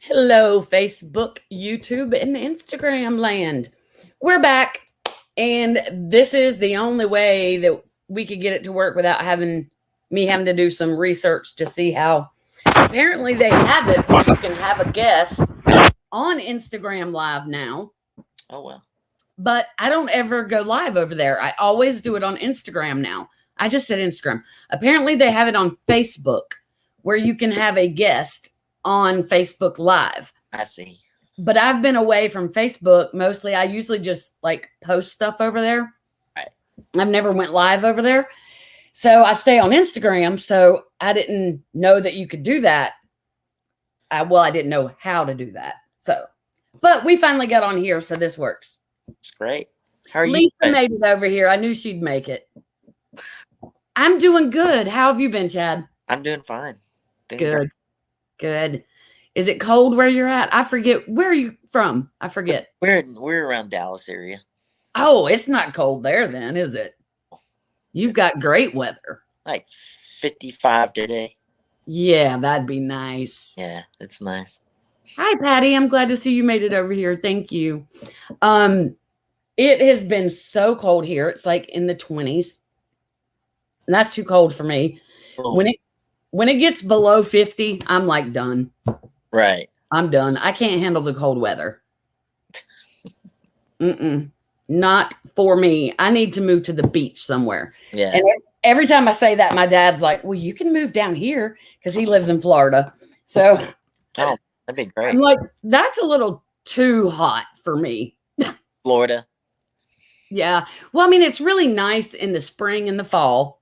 Hello, Facebook, YouTube, and Instagram land. We're back, and this is the only way that we could get it to work without having to do some research to see how. Apparently, they have it where you can have a guest on Instagram Live now, Oh well. but I don't ever go live over there. I always do it on Instagram now. I just said Instagram. Apparently, they have it on Facebook where you can have a guest on Facebook Live. I see. But I've been away from Facebook mostly. I usually just like post stuff over there. Right. I've never went live over there. So I stay on Instagram. So I didn't know that you could do that. I didn't know how to do that. But we finally got on here. So this works. It's great. How are you? Lisa made it over here. I knew she'd make it. I'm doing good. How have you been, Chad? I'm doing fine. Good. Good. Is it cold where you're at? I forget. Where are you from? I forget. We're around Dallas area. Oh, it's not cold there then, is it? You've got great weather. Like 55 today. Yeah, that'd be nice. Yeah, it's nice. Hi, Patty. I'm glad to see you made it over here. Thank you. It has been so cold here. It's like in the 20s. And that's too cold for me. Oh. When it gets below 50, I'm like done. Right. I'm done. I can't handle the cold weather. Not for me. I need to move to the beach somewhere. Yeah. And every time I say that, my dad's like, well, you can move down here because he lives in Florida. So that'd be great. I'm like, that's a little too hot for me. Florida. Yeah. Well, I mean, it's really nice in the spring and the fall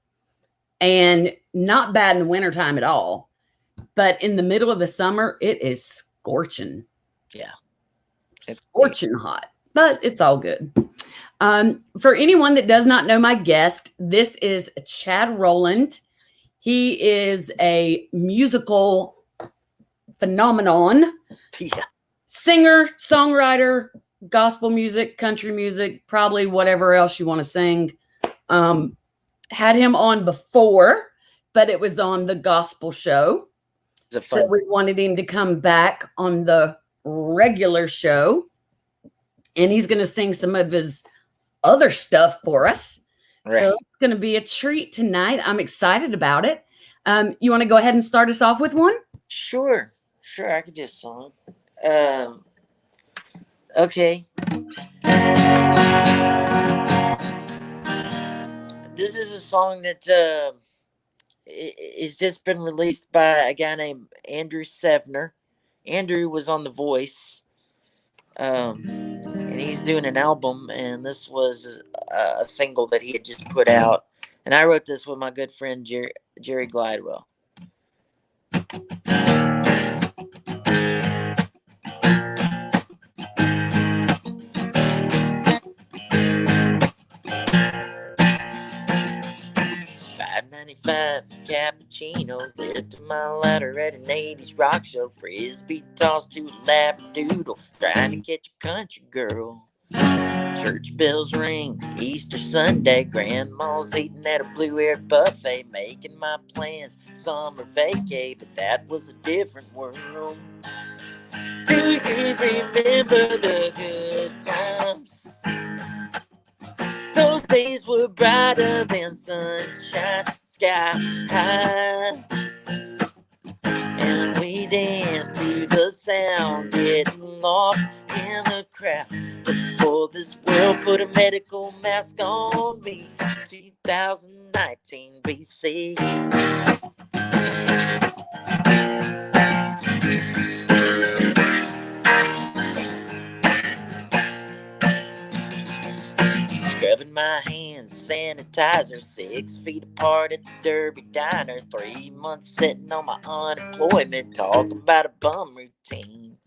and not bad in the wintertime at all. But in the middle of the summer, it is scorching. Yeah. It's scorching hot, but it's all good. For anyone that does not know my guest, this is Chad Roland. He is a musical phenomenon. Yeah. Singer, songwriter, gospel music, country music, probably whatever else you want to sing. Had him on before, but it was on the gospel show. So we wanted him to come back on the regular show. And he's going to sing some of his other stuff for us. Right. So it's going to be a treat tonight. I'm excited about it. You want to go ahead and start us off with one? Sure. I could just song. Okay. This is a song that it's just been released by a guy named Andrew Sevner. Andrew was on The Voice, and he's doing an album, and this was a single that he had just put out. And I wrote this with my good friend Jerry Glidewell. $5.95 cappuccino, lifted my ladder at an 80s rock show, frisbee tossed to a labradoodle, trying to catch a country girl. Church bells ring, Easter Sunday, grandma's eating at a Blue Air buffet, making my plans, summer vacay, but that was a different world. Do you remember the good times? Those days were brighter than sunshine, sky high. And we danced to the sound, getting lost in the crowd. Before this world put a medical mask on me, 2019 BC. Scrubbing my hands, sanitizer, 6 feet apart at the Derby Diner. 3 months sitting on my unemployment, talking about a bum routine.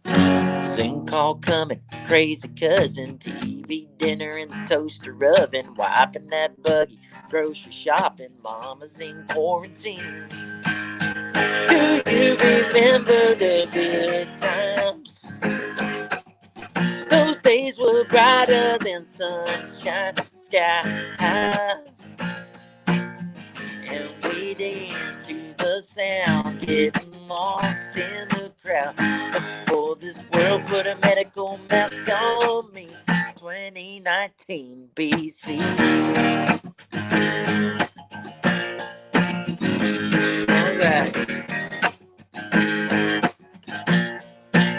Soon call coming, crazy cousin, TV dinner in the toaster oven, wiping that buggy, grocery shopping, mama's in quarantine. Do you remember the good times? Those days were brighter than sunshine, sky high. And we danced to the sound, getting lost in the crowd. Before put a medical mask on me. 2019 BC. Alright.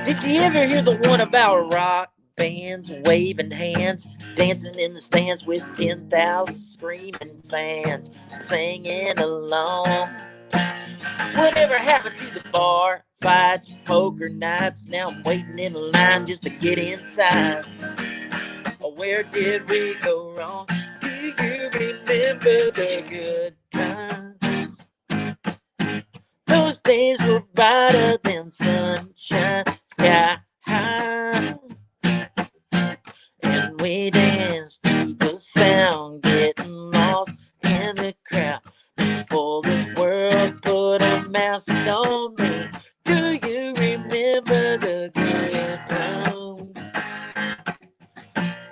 Did you ever hear the one about rock bands waving hands, dancing in the stands with 10,000 screaming fans, singing along? Whatever happened to the bar fights, poker nights? Now I'm waiting in line just to get inside. Oh, where did we go wrong? Do you remember the good times? Those days were brighter than sunshine, sky high. And we danced to the sound, getting lost in the crowd. Before this world put a mask on me. Do you remember the good times?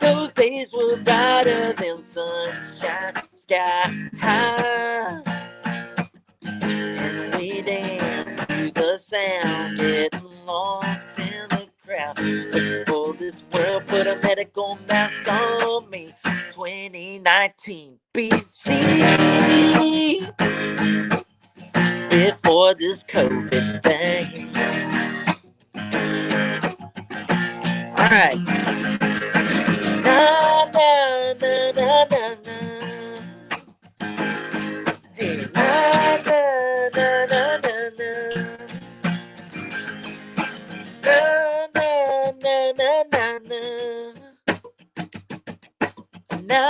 Those days were brighter than sunshine, sky high. And we danced to the sound, getting lost in the crowd. Before this world put a medical mask on me. 2019 BC. Before this COVID thing. Alright. Na na na na na na. Hey, na na na na na na. Na na na na na na. Na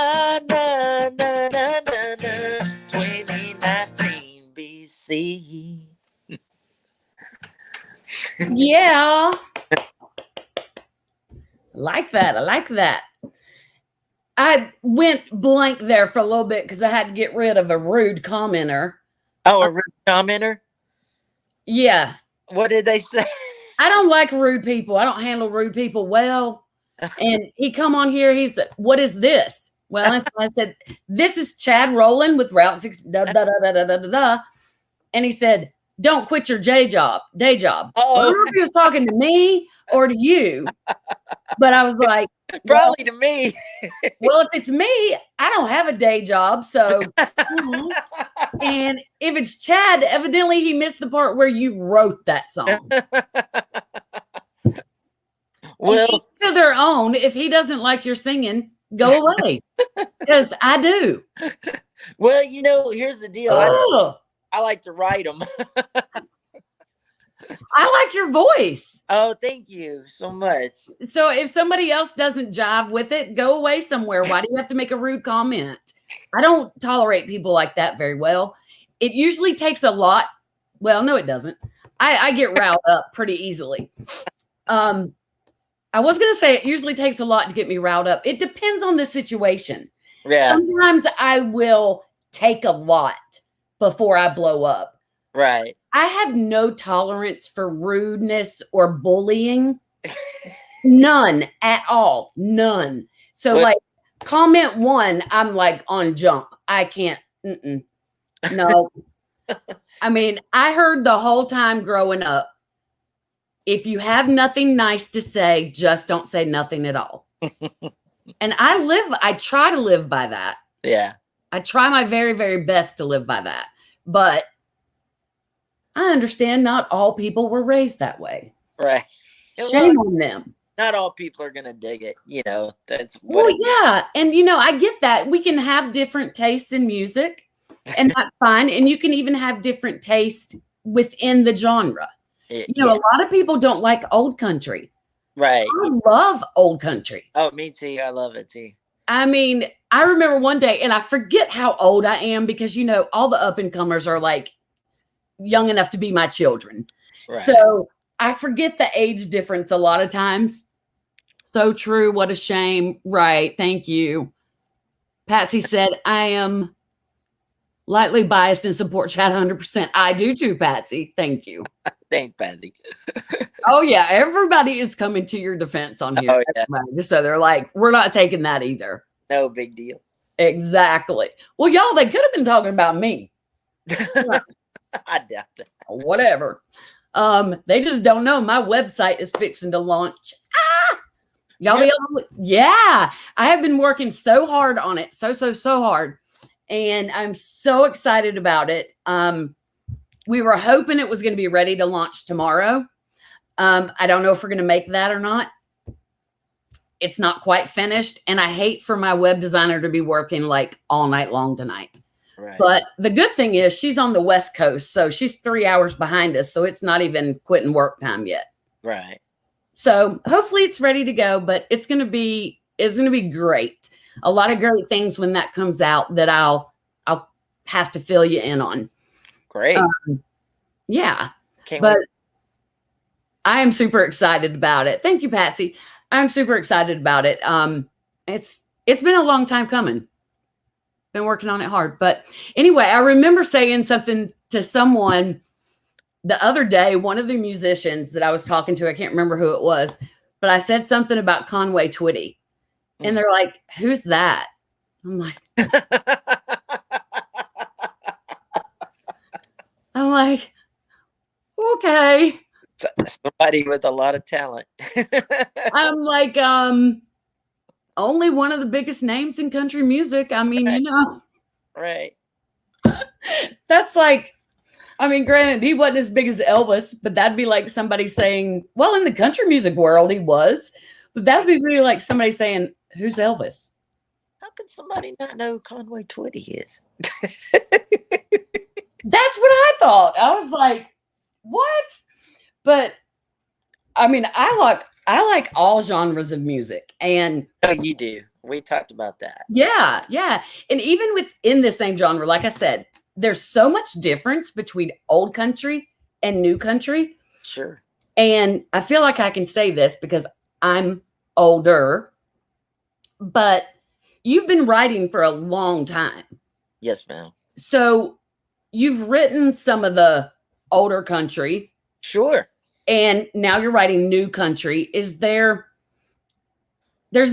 na na na na na. 2019 BC. Yeah. Like that. I like that. I went blank there for a little bit because I had to get rid of a rude commenter. Oh, a rude commenter? Yeah. What did they say? I don't like rude people. I don't handle rude people well. And he come on here. He said, "What is this?" Well, I said, "This is Chad Roland with Route 6." Da, da, da, da, da, da, da, da. And he said, "Don't quit your day job." Day job. Oh. I don't know if he was talking to me or to you, but I was like, probably to me. Well, if it's me, I don't have a day job, so. And if it's Chad, evidently he missed the part where you wrote that song. Well, each to their own. If he doesn't like your singing, go away. Because I do. Well, you know, here's the deal. I like to write them. I like your voice. Oh, thank you so much. So if somebody else doesn't jive with it, go away somewhere. Why do you have to make a rude comment? I don't tolerate people like that very well. It usually takes a lot. Well, no, it doesn't. I get riled up pretty easily. I was going to say it usually takes a lot to get me riled up. It depends on the situation. Yeah. Sometimes I will take a lot before I blow up. Right. I have no tolerance for rudeness or bullying. None at all. None. So like comment one, I'm like on jump. I can't. No. I mean, I heard the whole time growing up, if you have nothing nice to say, just don't say nothing at all. And I try to live by that. Yeah. I try my very, very best to live by that. But I understand not all people were raised that way. Right. Shame on them. Not all people are going to dig it. You know, that's well, yeah. And, you know, I get that. We can have different tastes in music and that's fine. And you can even have different taste within the genre. You know, a lot of people don't like old country. Right. I love old country. Oh, me too. I love it too. I mean, I remember one day, and I forget how old I am because, you know, all the up and comers are like young enough to be my children. Right. So I forget the age difference a lot of times. So true. What a shame. Right. Thank you. Patsy said, I am lightly biased and support Chad 100%. I do too, Patsy. Thank you. Thanks, Patsy. Oh, yeah. Everybody is coming to your defense on here. Oh, yeah. So they're like, we're not taking that either. No big deal. Exactly. Well, y'all, they could have been talking about me. I doubt that. Whatever. They just don't know. My website is fixing to launch. Y'all be yeah. I have been working so hard on it. So hard. And I'm so excited about it. We were hoping it was going to be ready to launch tomorrow. I don't know if we're going to make that or not. It's not quite finished. And I hate for my web designer to be working like all night long tonight. Right. But the good thing is she's on the West Coast. So she's 3 hours behind us. So it's not even quitting work time yet. Right. So hopefully it's ready to go, but it's going to be great. A lot of great things when that comes out that I'll have to fill you in on. Great. Yeah. Can't but wait. I am super excited about it. Thank you, Patsy. I'm super excited about it. It's been a long time coming. Been working on it hard. But anyway, I remember saying something to someone the other day, one of the musicians that I was talking to, I can't remember who it was, but I said something about Conway Twitty. And they're like, who's that? I'm like, okay. Somebody with a lot of talent. I'm like, only one of the biggest names in country music. I mean, right. Right. That's like, I mean, granted, he wasn't as big as Elvis, but that'd be like somebody saying, well, in the country music world, he was. But that would be really like somebody saying, who's Elvis? How can somebody not know who Conway Twitty is? That's what I thought. I was like, what? But I mean, I like all genres of music. And oh, you do. We talked about that. Yeah. And even within the same genre, like I said, there's so much difference between old country and new country. Sure. And I feel like I can say this because I'm older, but you've been writing for a long time. Yes, ma'am. So you've written some of the older country. Sure. And now you're writing new country. There's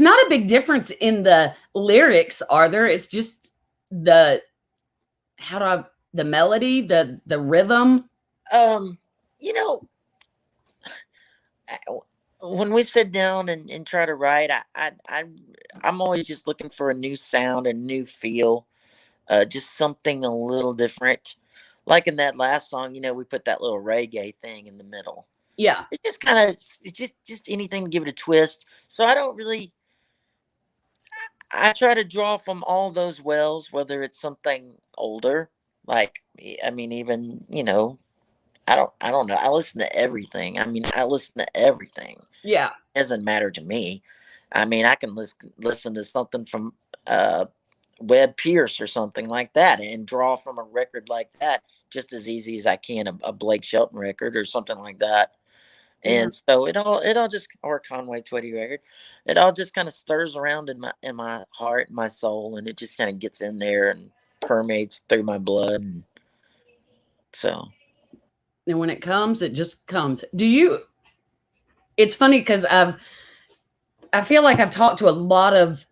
not a big difference in the lyrics, are there? It's just the melody, the rhythm. When we sit down and try to write, I'm always just looking for a new sound, a new feel, just something a little different. Like in that last song, we put that little reggae thing in the middle. Yeah. It's just kind of, it's just anything to give it a twist. So I try to draw from all those wells, whether it's something older, like, I mean, even, I don't know. I listen to everything. I mean, I listen to everything. Yeah. It doesn't matter to me. I mean, I can listen to something from Webb Pierce or something like that and draw from a record like that just as easy as I can a Blake Shelton record or something like that. And so it all just, or a Conway Twitty record, it all just kind of stirs around in my heart, my soul, and it just kind of gets in there and permeates through my blood. And so, and when it comes, it just comes. It's funny because I feel like I've talked to a lot of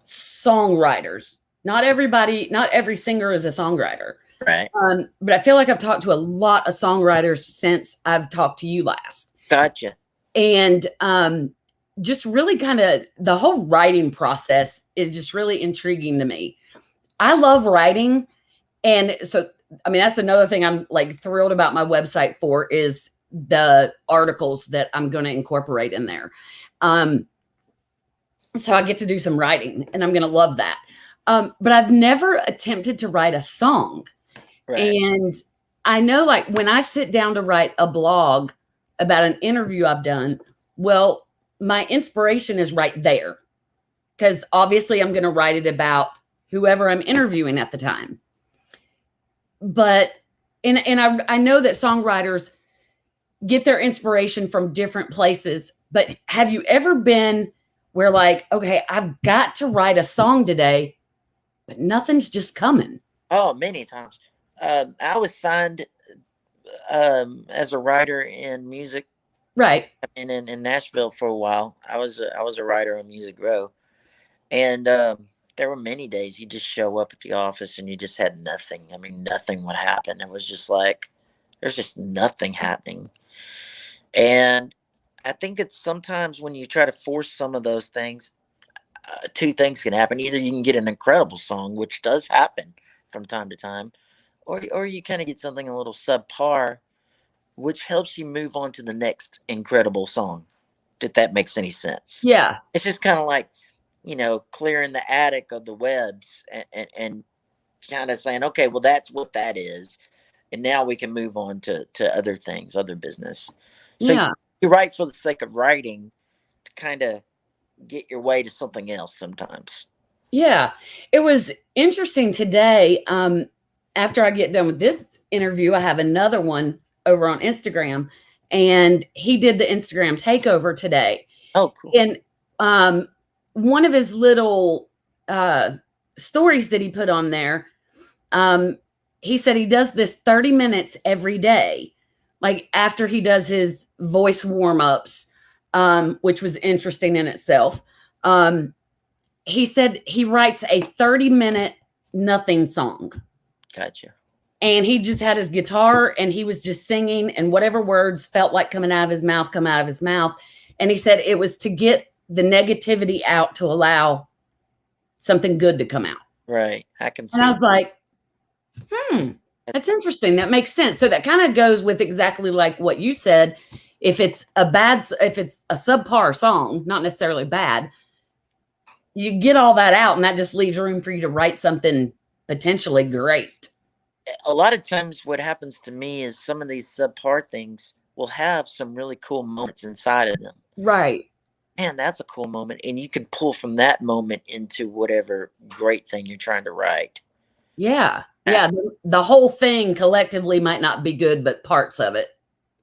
songwriters. Not every singer is a songwriter. right. But I feel like I've talked to a lot of songwriters since I've talked to you last. Gotcha. And just really kind of the whole writing process is just really intriguing to me. I love writing. And so, I mean, that's another thing I'm like thrilled about my website for is the articles that I'm going to incorporate in there. So I get to do some writing and I'm going to love that. But I've never attempted to write a song. Right. And I know like when I sit down to write a blog about an interview I've done, well, my inspiration is right there because obviously I'm going to write it about whoever I'm interviewing at the time. But, and I know that songwriters get their inspiration from different places, but have you ever been where like, okay, I've got to write a song today, but nothing's just coming? Oh, many times. I was signed as a writer in music, right? And in Nashville for a while. I was a writer on Music Row, and there were many days you just show up at the office and you just had nothing. I mean, nothing would happen. It was just like there's just nothing happening, and I think it's sometimes when you try to force some of those things, two things can happen. Either you can get an incredible song, which does happen from time to time, or you kind of get something a little subpar, which helps you move on to the next incredible song. If that makes any sense. Yeah. It's just kind of like, clearing the attic of the webs and kind of saying, okay, well, that's what that is. And now we can move on to other things, other business. So Yeah. you write for the sake of writing to kind of get your way to something else sometimes. Yeah. It was interesting today. After I get done with this interview, I have another one over on Instagram, and he did the Instagram takeover today. Oh, cool. And one of his little stories that he put on there, he said he does this 30 minutes every day, like after he does his voice warm-ups, which was interesting in itself. He said he writes a 30-minute nothing song. Gotcha. And he just had his guitar and he was just singing, and whatever words felt like coming out of his mouth, come out of his mouth. And he said it was to get the negativity out to allow something good to come out. Right. I can see. And I was like, that's interesting. That makes sense. So that kind of goes with exactly like what you said. If it's a subpar song, not necessarily bad, you get all that out and that just leaves room for you to write something potentially great. A lot of times what happens to me is some of these subpar things will have some really cool moments inside of them. Right. Man, that's a cool moment. And you can pull from that moment into whatever great thing you're trying to write. Yeah. Yeah. The whole thing collectively might not be good, but parts of it.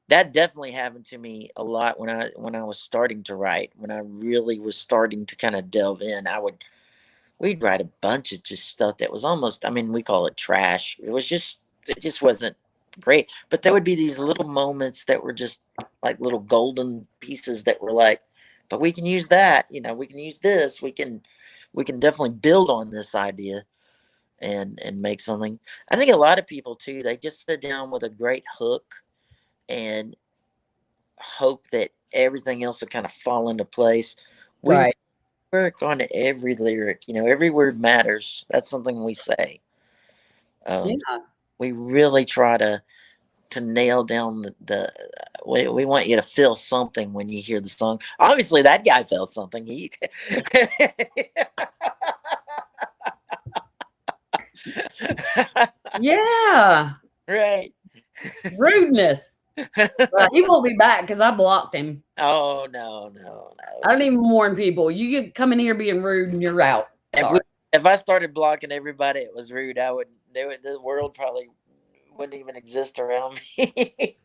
That definitely happened to me a lot when I was starting to write. When I really was starting to kind of delve in, we'd write a bunch of just stuff that was almost, I mean, we call it trash. It just wasn't great. But there would be these little moments that were just like little golden pieces that were like, but we can use that, we can use this, we can definitely build on this idea and make something. I think a lot of people too, they just sit down with a great hook and hope that everything else will kind of fall into place. We Right. work on every lyric, every word matters. That's something we say. Yeah. We really try to nail down we want you to feel something when you hear the song. Obviously that guy felt something. He Yeah. Right. Rudeness. Well, he won't be back because I blocked him. Oh, no. I don't even warn people. You get come in here being rude and you're out. If I started blocking everybody, it was rude. The world probably wouldn't even exist around me.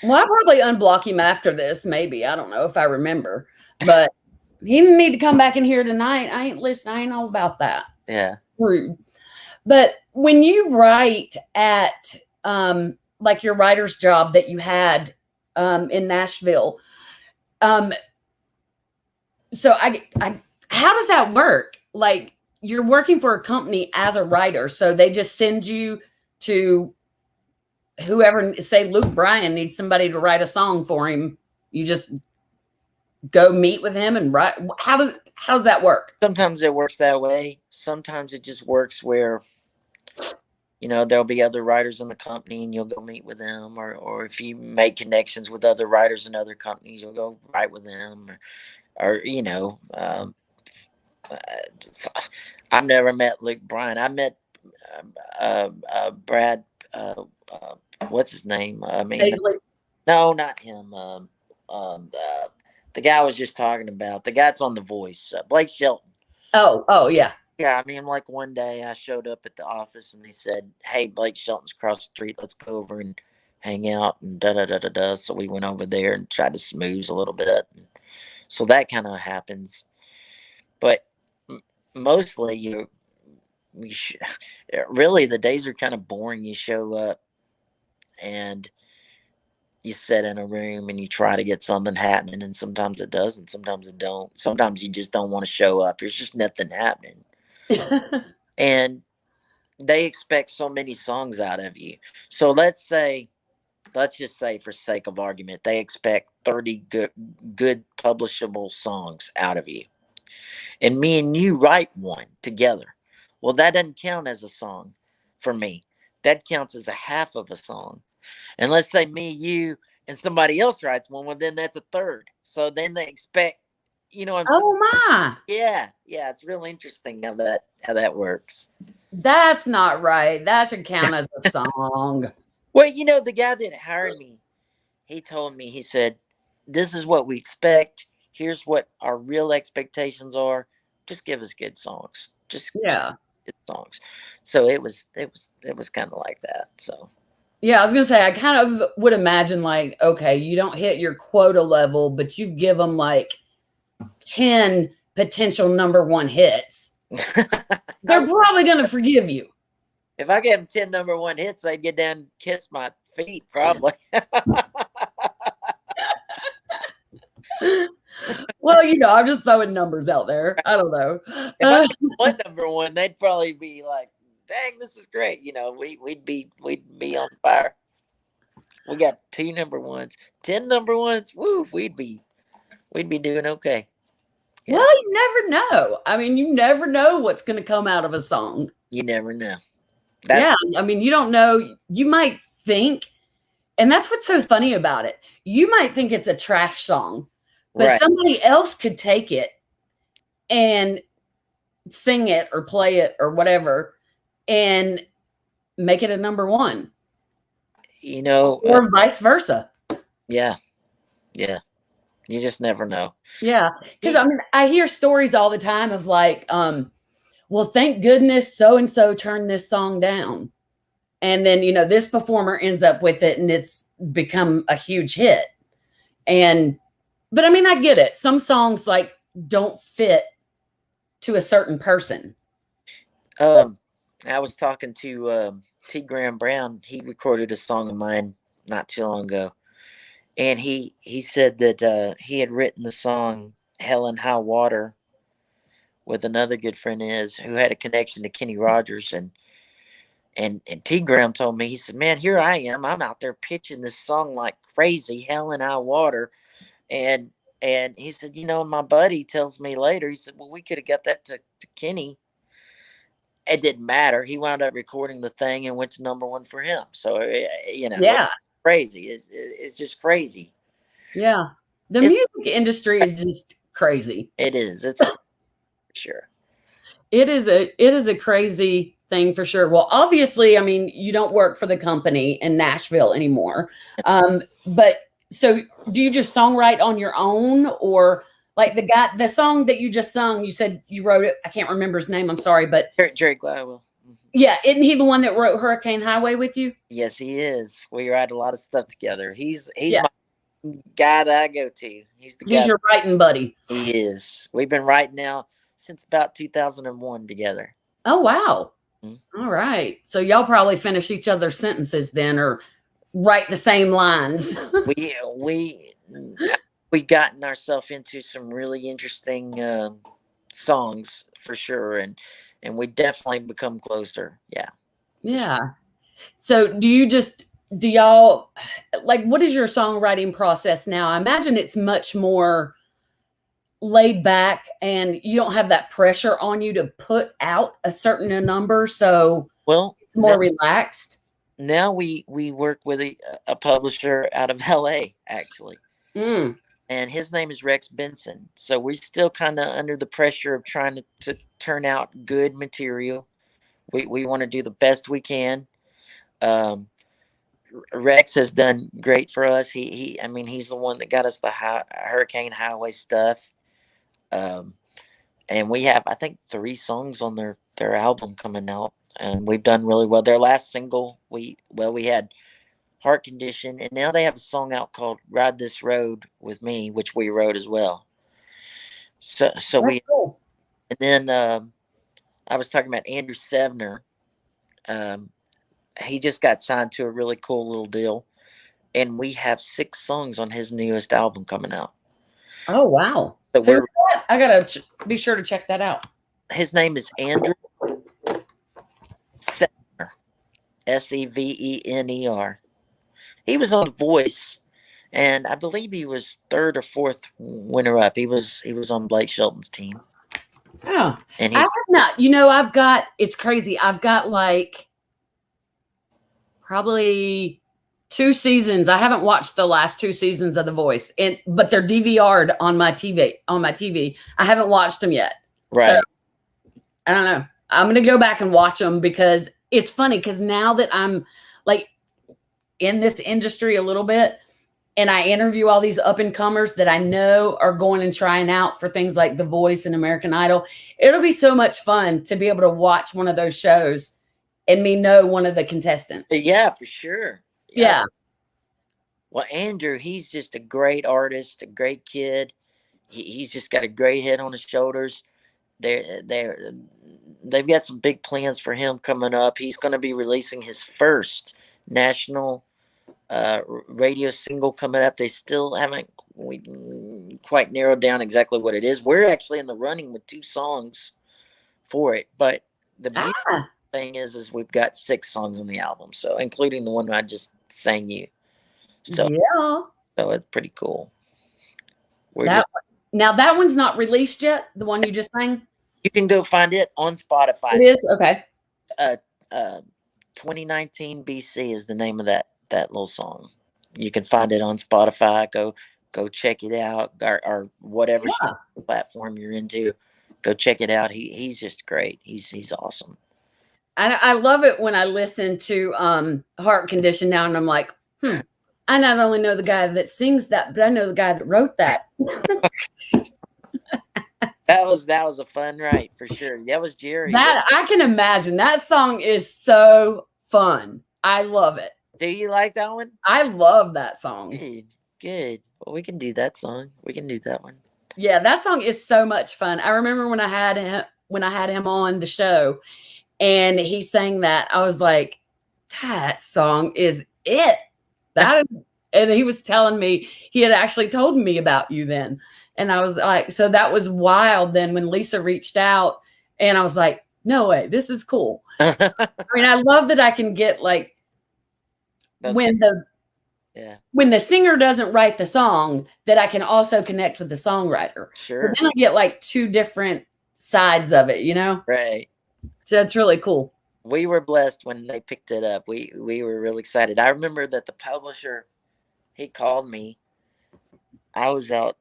Well, I'll probably unblock him after this, maybe. I don't know if I remember. But he didn't need to come back in here tonight. I ain't listening. I ain't all about that. Yeah. Rude. But when you write at like your writer's job that you had in Nashville, so I how does that work? Like you're working for a company as a writer, so they just send you to whoever, say Luke Bryan needs somebody to write a song for him. You just go meet with him and write. How does that work? Sometimes it works that way. Sometimes it just works where, there'll be other writers in the company and you'll go meet with them, or if you make connections with other writers in other companies, you'll go write with them, or I've never met Luke Bryan. I met Brad. What's his name? I mean, Paisley. no, not him. The guy I was just talking about, the guy that's on The Voice, Blake Shelton. Oh, yeah. Yeah, I mean, like one day I showed up at the office and they said, "Hey, Blake Shelton's across the street. Let's go over and hang out." And da da da da da. So we went over there and tried to smooze a little bit. So that kind of happens, but mostly really the days are kind of boring. You show up and you sit in a room and you try to get something happening, and sometimes it does and sometimes it don't. Sometimes you just don't want to show up. There's just nothing happening. And they expect so many songs out of you. So let's say let's just say for sake of argument, they expect 30 good publishable songs out of you. And me and you write one together. Well, that doesn't count as a song for me. That counts as a half of a song. And let's say me, you, and somebody else writes one, well, then that's a third. So then they expect, you know what I'm saying? Oh my. Yeah, yeah, it's real interesting how that works. That's not right. That should count as a song. Well, you know, the guy that hired me, he told me, he said, "This is what we expect. Here's what our real expectations are. Just give us good songs. Just Yeah. good songs." So it was kind of like that. So Yeah, I was gonna say I kind of would imagine like, okay, you don't hit your quota level, but you give them like 10 potential number one hits. They're probably gonna forgive you. if I gave him 10 number one hits, I'd get down and kiss my feet probably. Well, I'm just throwing numbers out there. I don't know. If I got one number one, they'd probably be like, "Dang, this is great!" You know, we'd be on fire. We got 2 number ones, 10 number ones. Woo, we'd be doing okay. Yeah. Well, you never know. I mean, you never know what's going to come out of a song. You never know. Yeah, I mean, you don't know. You might think, and that's what's so funny about it. You might think it's a trash song, but right. somebody else could take it and sing it or play it or whatever and make it a number one. You know, or vice versa. Yeah. Yeah. You just never know. Yeah. Because I mean, I hear stories all the time of like, well, thank goodness so and so turned this song down. And then, this performer ends up with it and it's become a huge hit. But I mean, I get it. Some songs like don't fit to a certain person. I was talking to T. Graham Brown. He recorded a song of mine not too long ago. And he said that he had written the song Hell and High Water with another good friend of his who had a connection to Kenny Rogers. And T. Graham told me, he said, "Man, here I am. I'm out there pitching this song like crazy, Hell and High Water." And he said, my buddy tells me later, he said, "Well, we could have got that to Kenny." It didn't matter. He wound up recording the thing and went to number one for him. So, Yeah. It's crazy. It's just crazy. Yeah. The music industry is just crazy. It is. It's for sure. It is a crazy thing for sure. Well, obviously, I mean, you don't work for the company in Nashville anymore. But so do you just songwrite on your own, or like the song that you just sung, you said you wrote it. I can't remember his name. I'm sorry, but Jerry Gladwell. Yeah. Isn't he the one that wrote Hurricane Highway with you? Yes, he is. We write a lot of stuff together. He's my guy that I go to. He's your writing buddy. He is. We've been writing now since about 2001 together. Oh, wow. Mm-hmm. All right. So y'all probably finish each other's sentences then, or write the same lines. we gotten ourselves into some really interesting songs for sure, and we definitely become closer. Yeah. Yeah. Sure. So do y'all like, what is your songwriting process now? I imagine it's much more laid back and you don't have that pressure on you to put out a certain number. So it's more relaxed. Now we work with a publisher out of LA, actually. And his name is Rex Benson. So we're still kind of under the pressure of trying to turn out good material. We want to do the best we can. Rex has done great for us. He's the one that got us the Hurricane Highway stuff. And we have, I think, 3 songs on their album coming out, and we've done really well. Their last single, we had Heart Condition, and now they have a song out called Ride This Road with Me, which we wrote as well. So we, cool. And then I was talking about Andrew Sevner. He just got signed to a really cool little deal, and we have 6 songs on his newest album coming out. Oh, wow. So I gotta be sure to check that out. His name is Andrew Sevner, Sevener, He was on The Voice, and I believe he was third or fourth winner up. He was on Blake Shelton's team, Oh, and I have he's not. It's crazy. I've got like probably 2 seasons. I haven't watched the last 2 seasons of The Voice, but they're DVR'd on my TV. On my TV, I haven't watched them yet. right. So I don't know. I'm gonna go back and watch them because it's funny. Because now that I'm like in this industry a little bit, and I interview all these up and comers that I know are going and trying out for things like The Voice and American Idol, it'll be so much fun to be able to watch one of those shows and me know one of the contestants. Yeah, for sure. Yeah. Well, Andrew, he's just a great artist, a great kid. He's just got a great head on his shoulders. They've got some big plans for him coming up. He's going to be releasing his first national radio single coming up. They still haven't quite narrowed down exactly what it is. We're actually in the running with 2 songs for it, but the beautiful thing is we've got 6 songs on the album, so including the one I just sang you. So yeah. So it's pretty cool. Now that one's not released yet. The one you just sang. You can go find it on Spotify. It is okay. 2019 BC is the name of that little song. You can find it on Spotify. Go check it out, or whatever platform you're into. Go check it out. He's just great. He's awesome. I love it when I listen to Heart Condition now, and I'm like, I not only know the guy that sings that, but I know the guy that wrote that. That was a fun ride for sure. That was Jerry. I can imagine. That song is so fun. I love it. Do you like that one? I love that song. Good. Well, we can do that song. We can do that one. Yeah, that song is so much fun. I remember when I had him on the show, and he sang that. I was like, that song is it. And he was telling me he had actually told me about you then. And I was like, so that was wild then when Lisa reached out, and I was like, no way, this is cool. I mean, I love that I can get like when the singer doesn't write the song, that I can also connect with the songwriter. Sure. So then I get like 2 different sides of it, Right. So it's really cool. We were blessed when they picked it up. We were really excited. I remember that the publisher, he called me. I was out,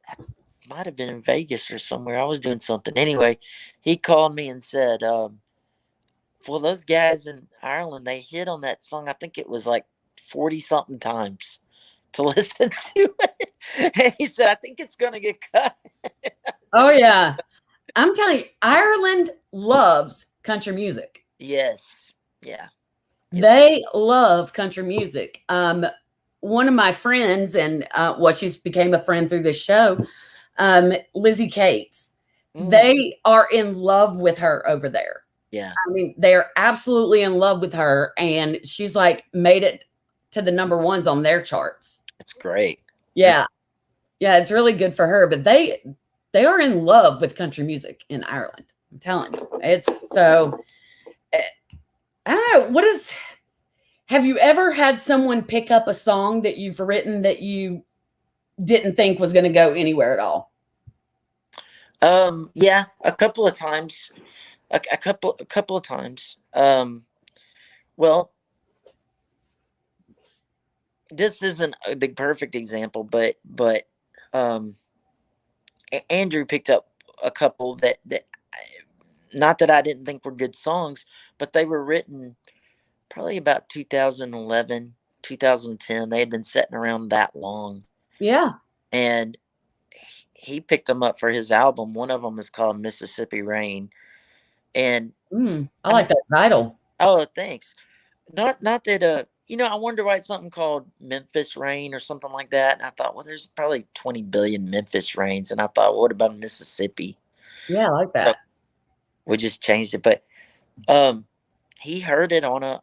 might have been in Vegas or somewhere. I was doing something. Anyway, he called me and said, well, those guys in Ireland, they hit on that song. I think it was like 40 something times to listen to it. And he said, I think it's going to get cut. Oh, yeah. I'm telling you, Ireland loves country music. Yes. Yeah. They love country music. One of my friends, and she's became a friend through this show, Lizzie Cates. They are in love with her over there. Yeah. I mean, they're absolutely in love with her, and she's like made it to the number 1s on their charts. It's great. Yeah. Yeah, it's really good for her, but they are in love with country music in Ireland. I'm telling you. It's so I don't know, have you ever had someone pick up a song that you've written that you didn't think was going to go anywhere at all? Yeah, a couple of times. A couple of times. Well, this isn't the perfect example, but Andrew picked up a couple that not that I didn't think were good songs, but they were written probably about 2011, 2010. They had been sitting around that long. Yeah. And he picked them up for his album. One of them is called Mississippi Rain. And I like that title. Oh, thanks. Not that I wonder why it's something called Memphis Rain or something like that. And I thought, well, there's probably 20 billion Memphis Rains. And I thought, well, what about Mississippi? Yeah, I like that. So we just changed it. But he heard it on I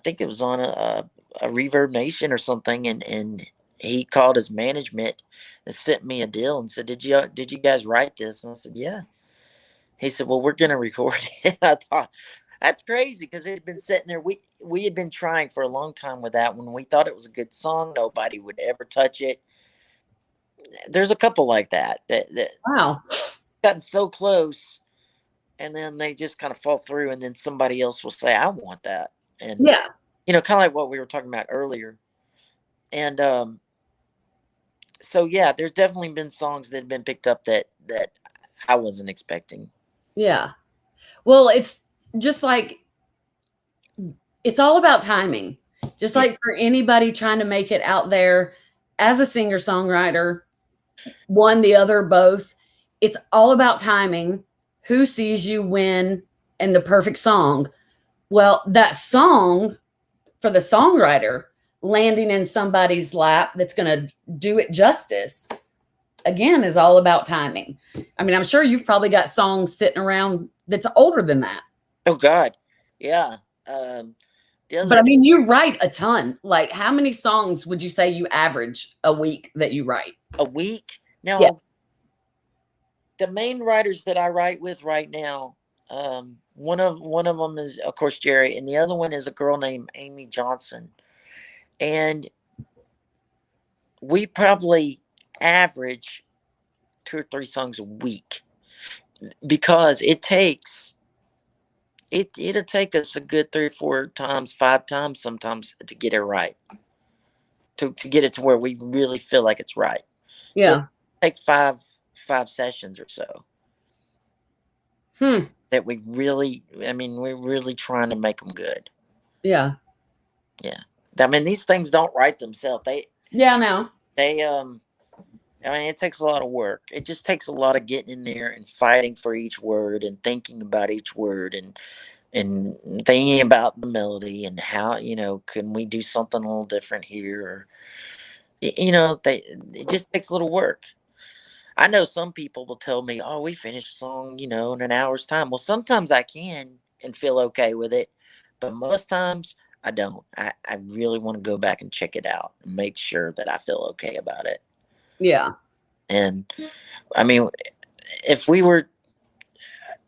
think it was on a Reverb Nation or something, and he called his management and sent me a deal and said, did you guys write this? And I said, yeah. He said, well, we're going to record it. I thought, That's crazy because it had been sitting there. We had been trying for a long time with that one. We thought it was a good song. Nobody would ever touch it. There's a couple like that Wow. gotten so close, and then they just kind of fall through, and then somebody else will say, "I want that," and Yeah. kind of like what we were talking about earlier. And so yeah, there's definitely been songs that have been picked up that I wasn't expecting. Yeah. Well, it's just like it's all about timing. Just Yeah. like for anybody trying to make it out there as a singer songwriter, one, the other, both, it's all about timing. Who sees you when and the perfect song? Well, that song for the songwriter landing in somebody's lap that's going to do it justice again is all about timing. I mean, I'm sure you've probably got songs sitting around that's older than that. Oh God, yeah. Um, the But other I day, mean, you write a ton. Like, how many songs would you say you average a week that you write? a week Yeah. now. The main writers that I write with right now, one of them is of course Jerry, and the other one is a girl named Amy Johnson, and we probably average 2 or 3 songs a week because it'll take us a good 3 or 4 times, 5 times sometimes to get it right, to get it to where we really feel like it's right. So it Yeah. take five sessions or so Hmm. that we really, I mean, we're really trying to make them good. Yeah. Yeah. I mean, these things don't write themselves. Yeah. Now. They I mean, it takes a lot of work. It just takes a lot of getting in there and fighting for each word and thinking about each word and thinking about the melody and how, can we do something a little different here, or it just takes a little work. I know some people will tell me, "Oh, we finished a song, in an hour's time." Well, sometimes I can and feel okay with it, but most times I don't. I really want to go back and check it out and make sure that I feel okay about it. Yeah. And I mean, if we were,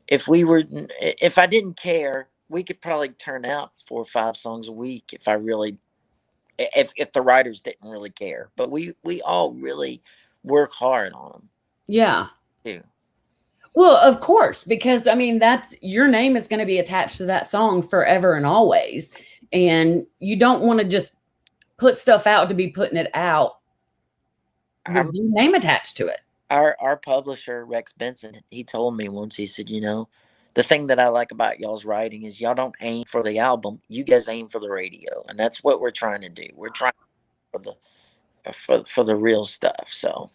if I didn't care, we could probably turn out 4 or 5 songs a week if I really, if the writers didn't really care. But we all really work hard on them Yeah. too. Well, of course, because I mean, that's your name is going to be attached to that song forever and always. And you don't want to just put stuff out to be putting it out I'm with your name attached to it. our publisher Rex Benson. He told me once. He said, the thing that I like about y'all's writing is y'all don't aim for the album. You guys aim for the radio, and that's what we're trying to do. We're trying for the for the real stuff. So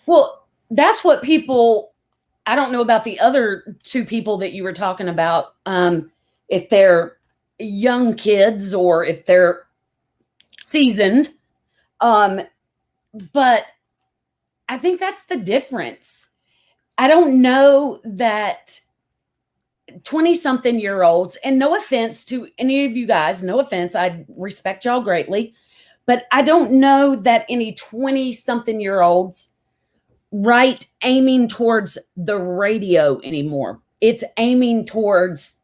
Well, that's what people, I don't know about the other two people that you were talking about. If they're young kids or if they're seasoned. Um, but I think that's the difference. I don't know that 20 something year olds, and no offense to any of you guys, no offense, I respect y'all greatly, but I don't know that any 20 something year olds write aiming towards the radio anymore. It's aiming towards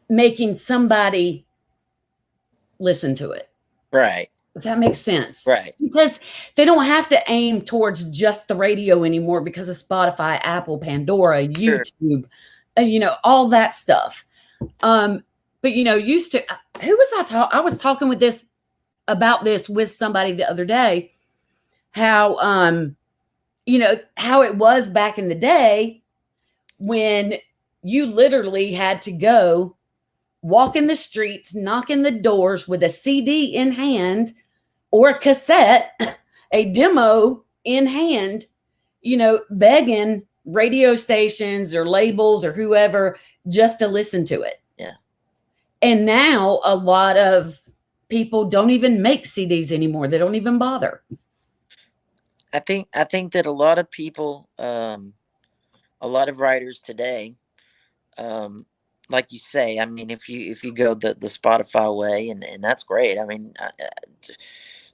making somebody listen to it. right, If that makes sense. right, Because they don't have to aim towards just the radio anymore because of Spotify, Apple, Pandora, sure, YouTube, all that stuff. But used to who was I was talking with this about this with somebody the other day, how how it was back in the day when you literally had to go walk in the streets, knock in the doors with a CD in hand or a cassette, a demo in hand, begging radio stations or labels or whoever just to listen to it. yeah. And now a lot of people don't even make CDs anymore. They don't even bother. I think that a lot of people, a lot of writers today, um, like you say, I mean, if you go the Spotify way, and that's great. I mean,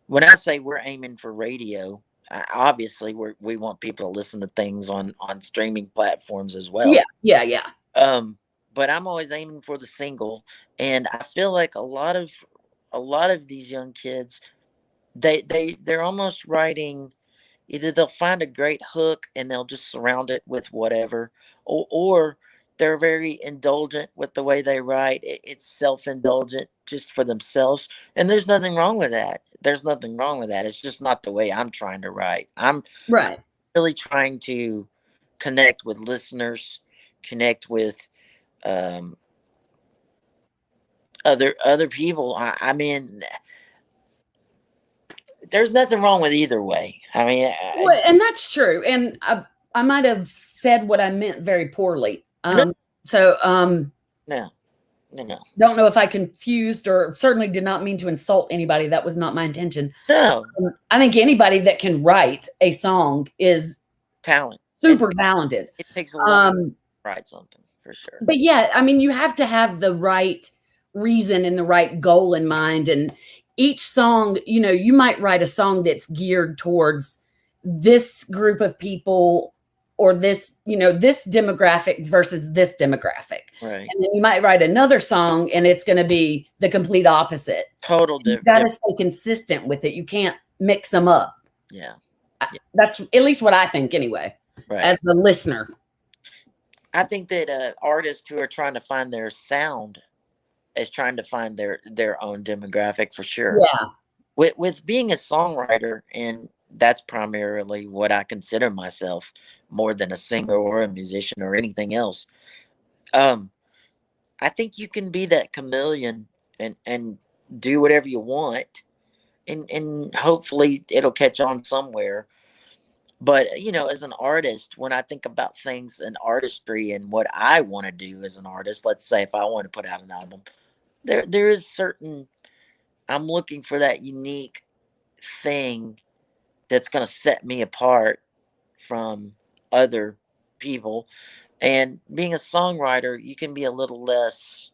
when I say we're aiming for radio, obviously we want people to listen to things on streaming platforms as Yeah, well. yeah, yeah. Um, but I'm always aiming for the single. And I feel like a lot of these young kids, they're almost writing, either they'll find a great hook and they'll just surround it with whatever, or they're very indulgent with the way they write. It's self-indulgent just for themselves, and there's nothing wrong with that. There's nothing wrong with that. It's just not the way I'm trying to write. I'm Right. really trying to connect with listeners, connect with um, other people. I mean, there's nothing wrong with either way. I mean, Well, and that's true. And I might have said what I meant very poorly. no, So no, no, don't know if I confused or certainly did not mean to insult anybody. That was not my intention. no. I think anybody that can write a song is Talent. super talented. It takes a lot to write something for sure. But yeah, I mean, you have to have the right reason and the right goal in mind. And each song, you know, you might write a song that's geared towards this group of people or this, you know, this demographic versus this demographic. Right. And then you might write another song and it's going to be the complete opposite. Total You got to stay consistent with it. You can't mix them up. Yeah. That's at least what I think anyway, Right. as a listener. I think that artists who are trying to find their sound is trying to find their own demographic for sure. Yeah. With being a songwriter, and that's primarily what I consider myself, more than a singer or a musician or anything else. I think you can be that chameleon and do whatever you want, and hopefully it'll catch on somewhere. But you know, as an artist, when I think about things in artistry and what I want to do as an artist, let's say if I want to put out an album, there is certain, I'm looking for that unique thing that's going to set me apart from other people. And being a songwriter, you can be a little less,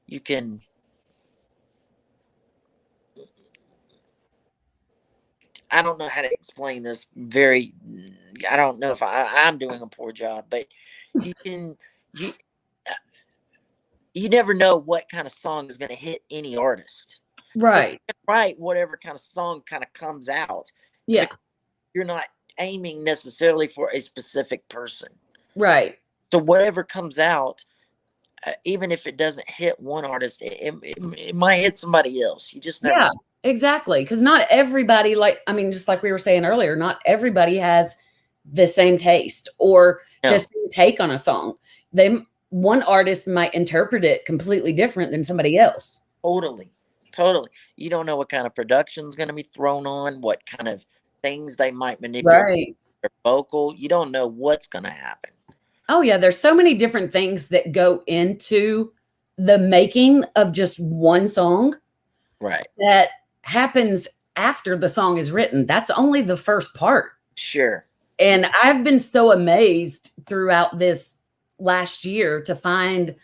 you can, I don't know how to explain this very, I don't know if I'm doing a poor job, but you can, you, you never know what kind of song is going to hit any artist. So you Right. can write whatever kind of song kind of comes out. Yeah. You're not aiming necessarily for a specific person. Right. So whatever comes out, even if it doesn't hit one artist, it might hit somebody else. You just never know. Exactly. Because not everybody, like, I mean, just like we were saying earlier, not everybody has the same taste or No. the same take on a song. One artist might interpret it completely different than somebody else. Totally. You don't know what kind of production is going to be thrown on, what kind of things they might manipulate. Right. Their vocal. You don't know what's going to happen. Oh yeah, there's so many different things that go into the making of just one song. Right. That happens after the song is written. That's only the first part. Sure. And I've been so amazed throughout this last year to find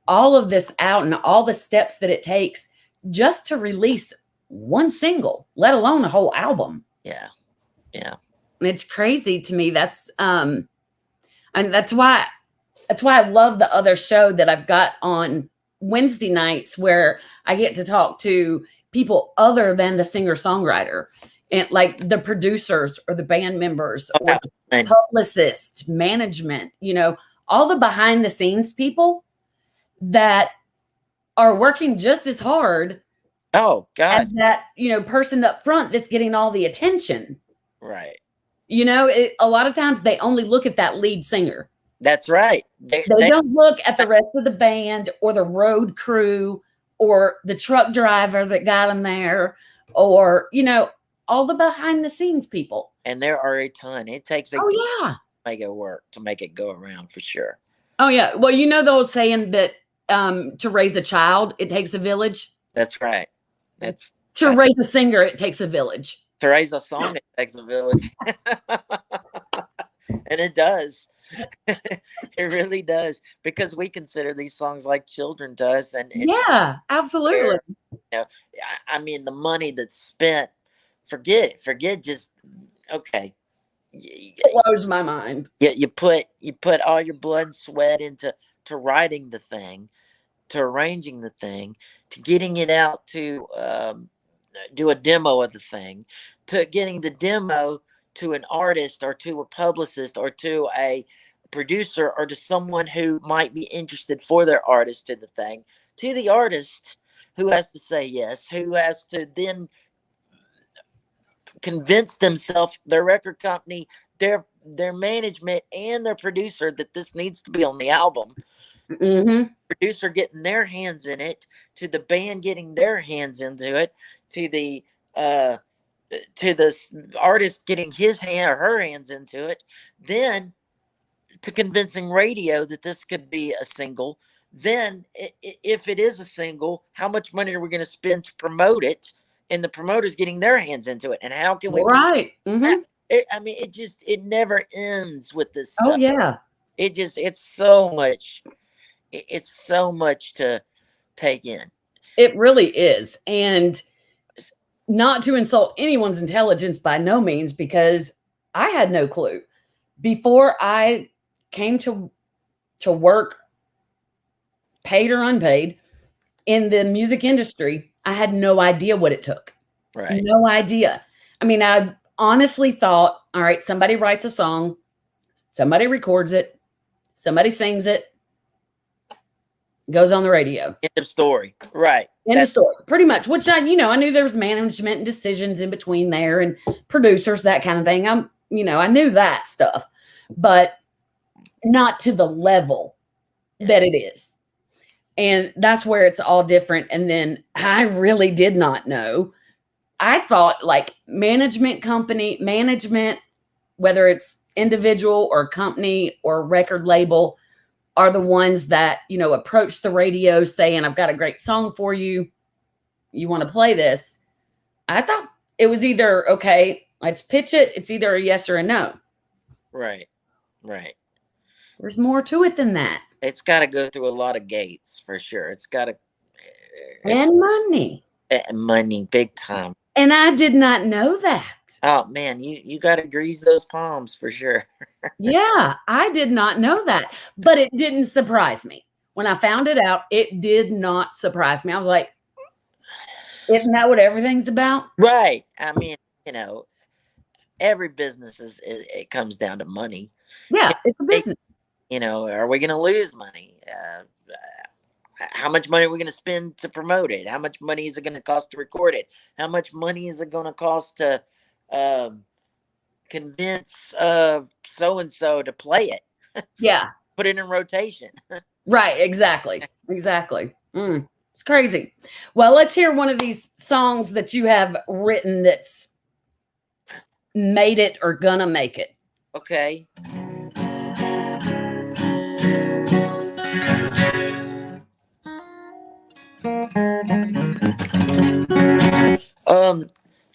all of this out and all the steps that it takes just to release one single, let alone a whole album. Yeah. Yeah. And it's crazy to me. That's and that's why I love the other show that I've got on Wednesday nights where I get to talk to people other than the singer-songwriter, and like the producers or the band members or the publicist, management, you know, all the behind the scenes people that are working just as hard as that, you know, person up front that's getting all the attention. Right. You know, a lot of times they only look at that lead singer. That's right. They don't look at the rest of the band or the road crew or the truck driver that got them there, or, you know, all the behind the scenes people. And there are a ton. It takes a ton yeah. to make it work, to make it go around for sure. Oh yeah. Well, you know the old saying that to raise a child, it takes a village. That's right. That's to raise a singer, it takes a village. To raise a song, it takes a village. And it does. It really does, because we consider these songs like children to us. And yeah, absolutely. You know, I mean, the money that's spent, forget just, okay. It blows my mind. Yeah, you put all your blood and sweat into to writing the thing, to arranging the thing, to getting it out to do a demo of the thing, to getting the demo to an artist or to a publicist or to a producer or to someone who might be interested for their artist to the thing, to the artist who has to say yes, who has to then convince themselves, their record company, their management, and their producer that this needs to be on the album. Mm-hmm. Producer getting their hands in it, to the band getting their hands into it, to the artist getting his hand or her hands into it, then to convincing radio that this could be a single. Then, if it is a single, how much money are we going to spend to promote it? And the promoters getting their hands into it. And how can we? Right. Mm-hmm. I mean, it never ends with this Oh, stuff. yeah. It's so much. It's so much to take in. It really is. And not to insult anyone's intelligence by no means, because I had no clue. Before I came to work, paid or unpaid, in the music industry, I had no idea what it took. Right. No idea. I mean, I honestly thought, all right, somebody writes a song, somebody records it, somebody sings it, goes on the radio. End of story. Right. End of story. Pretty much, which I knew there was management and decisions in between there and producers, that kind of thing. I knew that stuff, but not to the level that it is. And that's where it's all different. And then I really did not know. I thought like management, whether it's individual or company or record label, are the ones that, approach the radio saying, I've got a great song for you. You want to play this? I thought it was either, okay, let's pitch it. It's either a yes or a no. Right. Right. There's more to it than that. It's got to go through a lot of gates for sure. It's got to. And money. Money, big time. And I did not know that. Oh man, you got to grease those palms for sure. Yeah, I did not know that, but it didn't surprise me. When I found it out, it did not surprise me. I was like, isn't that what everything's about? Right. I mean, every business it comes down to money. Yeah, it's a business. Are we going to lose money? How much money are we going to spend to promote it? How much money is it going to cost to record it? How much money is it going to cost to convince so-and-so to play it? Yeah. Put it in rotation. Right. Exactly. It's crazy. Well, let's hear one of these songs that you have written that's made it or gonna make it. Okay.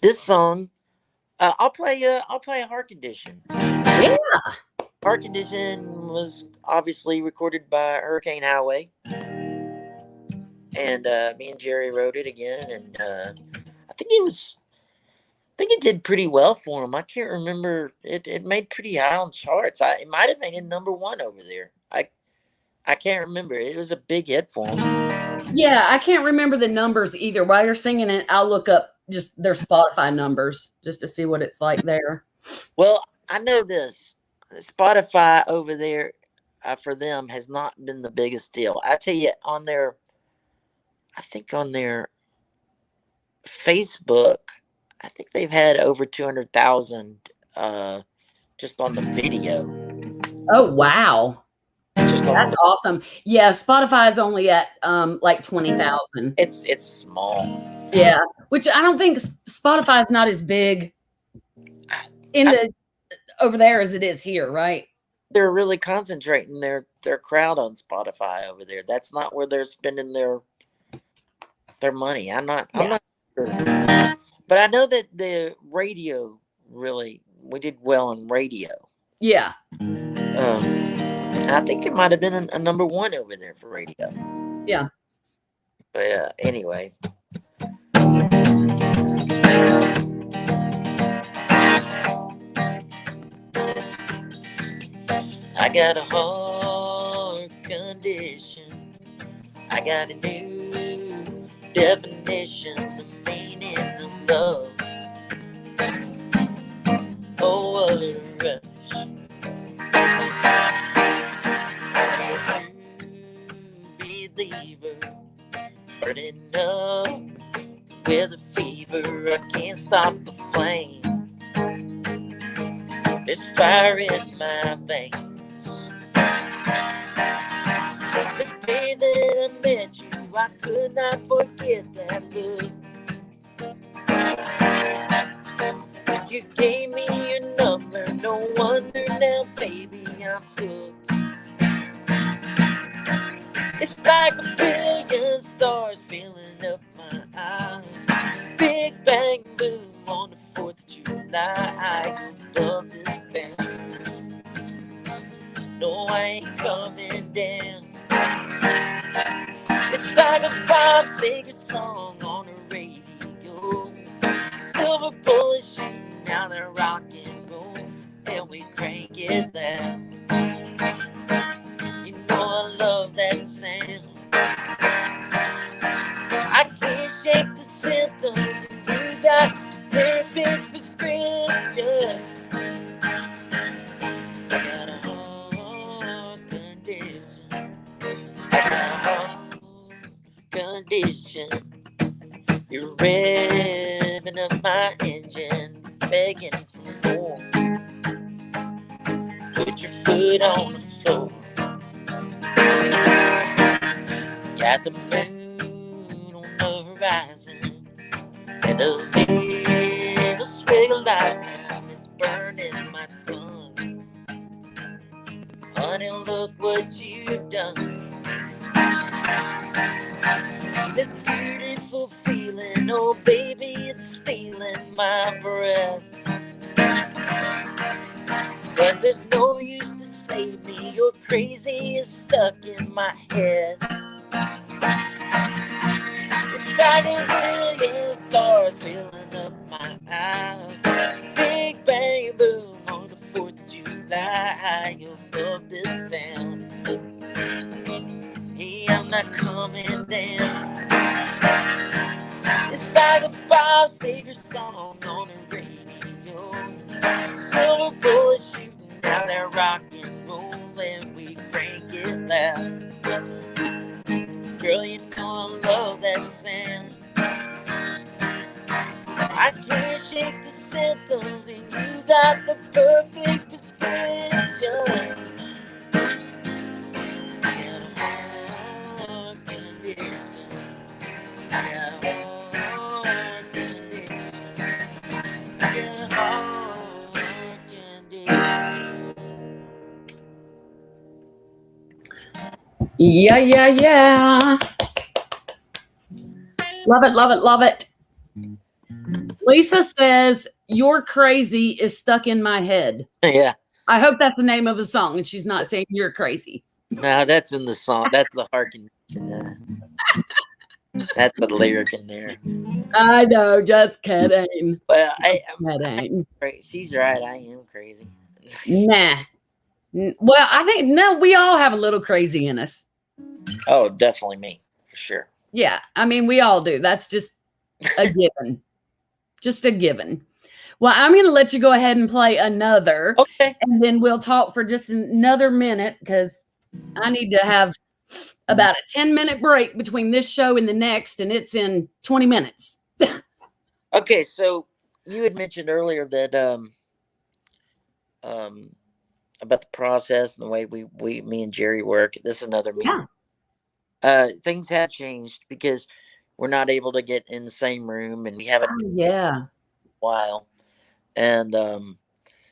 This song, I'll play a Heart Condition. Yeah. Heart Condition was obviously recorded by Hurricane Highway, and me and Jerry wrote it again, and I think it did pretty well for him. I can't remember. It made pretty high on charts. It might have made it #1 over there. I can't remember. It was a big hit for him. Yeah, I can't remember the numbers either. While you're singing it, I'll look up just their Spotify numbers just to see what it's like there. Well, I know this. Spotify over there for them has not been the biggest deal. I tell you, on their Facebook, I think they've had over 200,000 just on the video. Oh, wow. That's awesome. Yeah, Spotify is only at like 20,000. It's small. Yeah, which I don't think Spotify is not as big over there as it is here, right? They're really concentrating their crowd on Spotify over there. That's not where they're spending their money. I'm not sure. But I know that the radio we did well on radio. Yeah. I think it might have been a #1 over there for radio. Yeah. But anyway. I got a heart condition. condition. I got a new definition, the meaning of love. Oh, what a rush. I'm a true believer, burning up with a fever. I can't stop the flame. There's fire in my veins. The day that I met you, I could not forget that look. You gave me your number, no wonder now, baby, I'm hooked. It's like a billion stars filling up my eyes. Big bang boom on the 4th of July. You love this town. No, I ain't coming down. It's like a five-figure song on the radio. Silver bullets shooting down the rock and roll, and we crank it loud. You know I love that sound. I can't shake the symptoms, and you got the perfect prescription. I got a heart condition. I got a heart condition. You're revving up my engine, begging for more. Put your foot on the floor. Got the moon on the horizon, and a little swig of lightning, it's burning my tongue. Honey, look what you've done. This beautiful feeling, oh baby, it's stealing my breath. But there's no use to save me, you're crazy, is stuck in my head. It's like a million stars filling up my eyes. Big bang boom on the 4th of July. You love this town. Hey, I'm not coming down. It's like a five-figure song on the radio. Silver bullets shooting down that rock and roll, and we crank it loud. Girl, you know I love that sound. I can't shake the symptoms, and you got the perfect prescription. Got a heart condition. Got a heart condition. Got a heart condition. Yeah. Love it, love it, love it. Lisa says, "You're crazy" is stuck in my head. Yeah. I hope that's the name of a song, and she's not saying you're crazy. No, that's in the song. That's the heart condition. That's the lyric in there. I know, just kidding. Well, Kidding. she's right. I am crazy. Nah. Well, I think, no, we all have a little crazy in us. Oh, definitely me, for sure. Yeah, I mean, we all do. That's just a given. Just a given. Well, I'm going to let you go ahead and play another. Okay. And then we'll talk for just another minute, because I need to have about a 10-minute break between this show and the next, and it's in 20 minutes. Okay, so you had mentioned earlier that about the process and the way me and Jerry work. This is another meeting. Yeah. Things have changed because we're not able to get in the same room, and we haven't in a while. And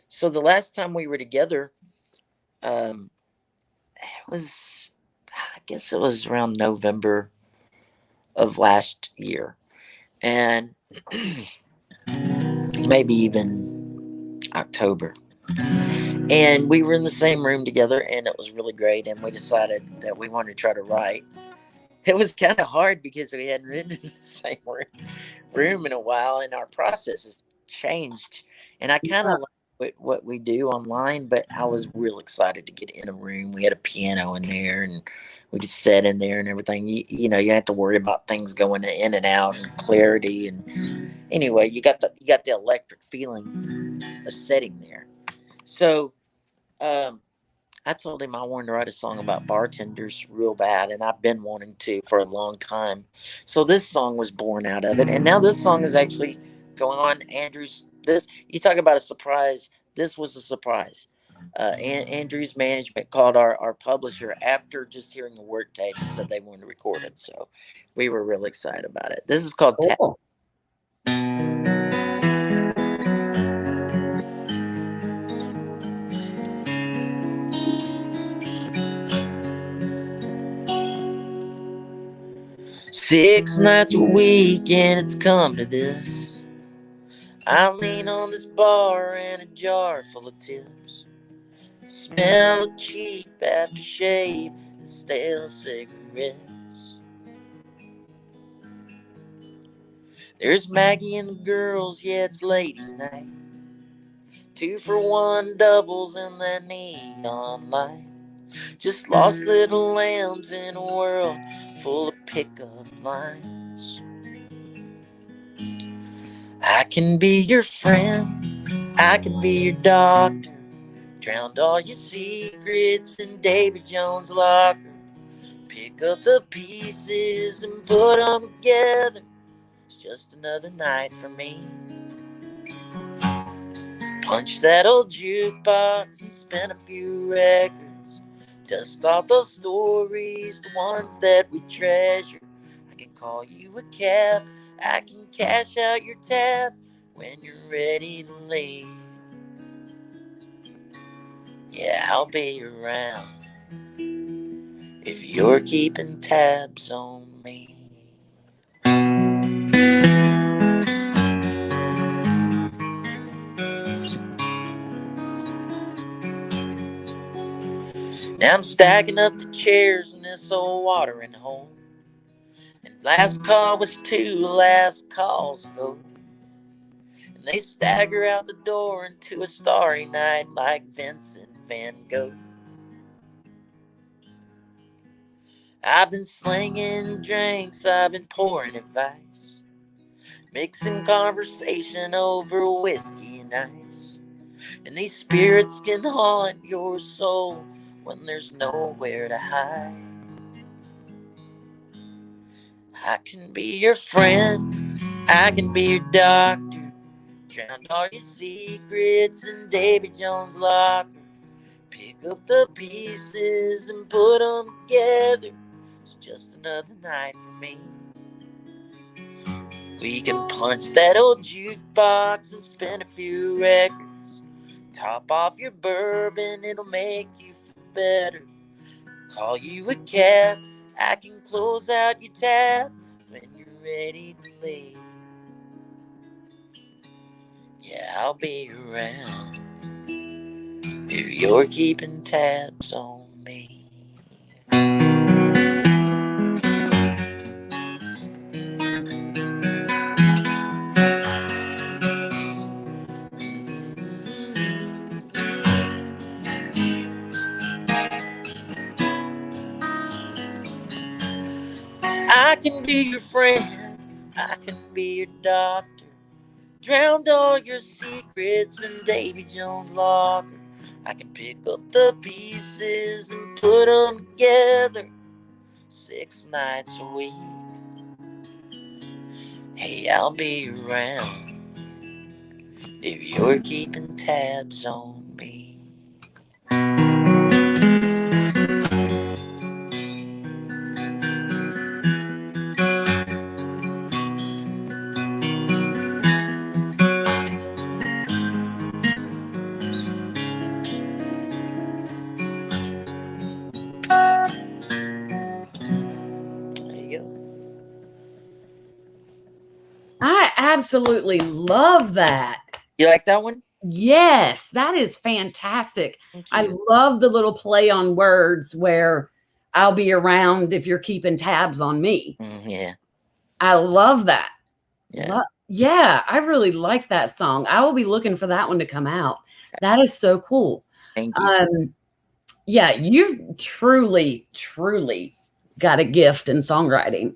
so the last time we were together, it was, I guess it was around November of last year, and maybe even October. And we were in the same room together, and it was really great. And we decided that we wanted to try to write. It was kind of hard because we hadn't written in the same room in a while, and our process has changed. And I kind of like what we do online, but I was real excited to get in a room. We had a piano in there, and we could sit in there and everything. You have to worry about things going in and out and clarity. And anyway, you got the electric feeling of sitting there. So um, I told him I wanted to write a song about bartenders real bad, and I've been wanting to for a long time. So this song was born out of it, and now this song is actually going on. Andrew's this you talk about a surprise. This was a surprise. Andrew's management called our publisher after just hearing the work tape and said they wanted to record it. So we were really excited about it. This is called Tap. Cool. 6 nights a week, and it's come to this. I lean on this bar and a jar full of tips. Smell of cheap aftershave and stale cigarettes. There's Maggie and the girls, yeah, it's ladies' night. 2-for-1 doubles in that neon light. Just lost little lambs in a world full of pickup lines. I can be your friend, I can be your doctor. Drowned all your secrets in Davy Jones' locker. Pick up the pieces and put them together. It's just another night for me. Punch that old jukebox and spin a few records. Dust off those stories, the ones that we treasure. I can call you a cab, I can cash out your tab when you're ready to leave. Yeah, I'll be around if you're keeping tabs on me. Now I'm stacking up the chairs in this old watering hole. And last call was 2, last calls go. And they stagger out the door into a starry night like Vincent van Gogh. I've been slinging drinks, I've been pouring advice, mixing conversation over whiskey and ice. And these spirits can haunt your soul when there's nowhere to hide. I can be your friend, I can be your doctor. Drowned all your secrets in Davy Jones' locker. Pick up the pieces and put them together. It's just another night for me. We can punch that old jukebox and spin a few records. Top off your bourbon, it'll make you feel better. Call you a cab, I can close out your tab when you're ready to leave. Yeah, I'll be around if you're keeping tabs on me. I can be your friend, I can be your doctor. Drowned all your secrets in Davy Jones' locker. I can pick up the pieces and put them together 6 nights a week. Hey, I'll be around if you're keeping tabs on me. There you go. I absolutely love that. You like that one? Yes, that is fantastic. Thank I you. love the little play on words where I'll be around if you're keeping tabs on me. Yeah. I love that. Yeah. Yeah, I really like that song. I will be looking for that one to come out. That is so cool. Thank you. Yeah, you've truly, truly got a gift in songwriting.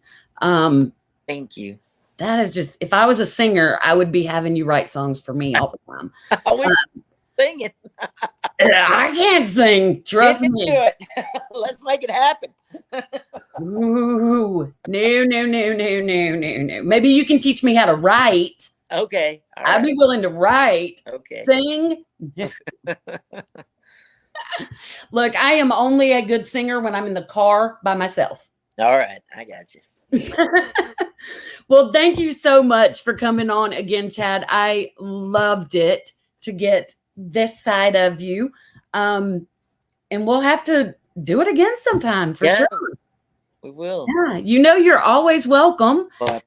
Thank you. That is just, if I was a singer, I would be having you write songs for me all the time. I was singing. I can't sing, trust Get me. into it. Let's make it happen. Ooh, no. Maybe you can teach me how to write. Okay. All I'd right. be willing to write. Okay. Sing. Look, I am only a good singer when I'm in the car by myself. All right. I got you. Well, thank you so much for coming on again, Chad. I loved it to get this side of you. And we'll have to do it again sometime for sure. We will. Yeah, you know you're always welcome. But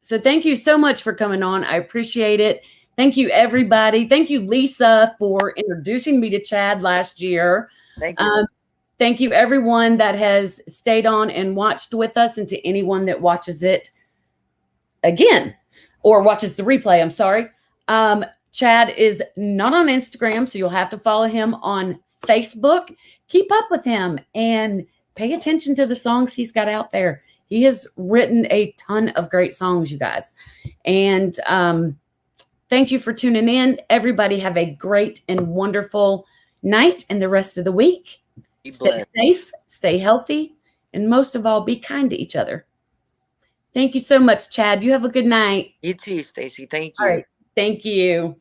So thank you so much for coming on. I appreciate it. Thank you, everybody. Thank you, Lisa, for introducing me to Chad last year. thank you. Thank you, everyone that has stayed on and watched with us, and to anyone that watches it again or watches the replay. I'm sorry. Chad is not on Instagram, so you'll have to follow him on Facebook. Keep up with him and pay attention to the songs he's got out there. He has written a ton of great songs, you guys. And thank you for tuning in. Everybody have a great and wonderful night and the rest of the week. Stay safe, stay healthy, and most of all, be kind to each other. Thank you so much, Chad. You have a good night. You too, Stacy. Thank you. All right. Thank you.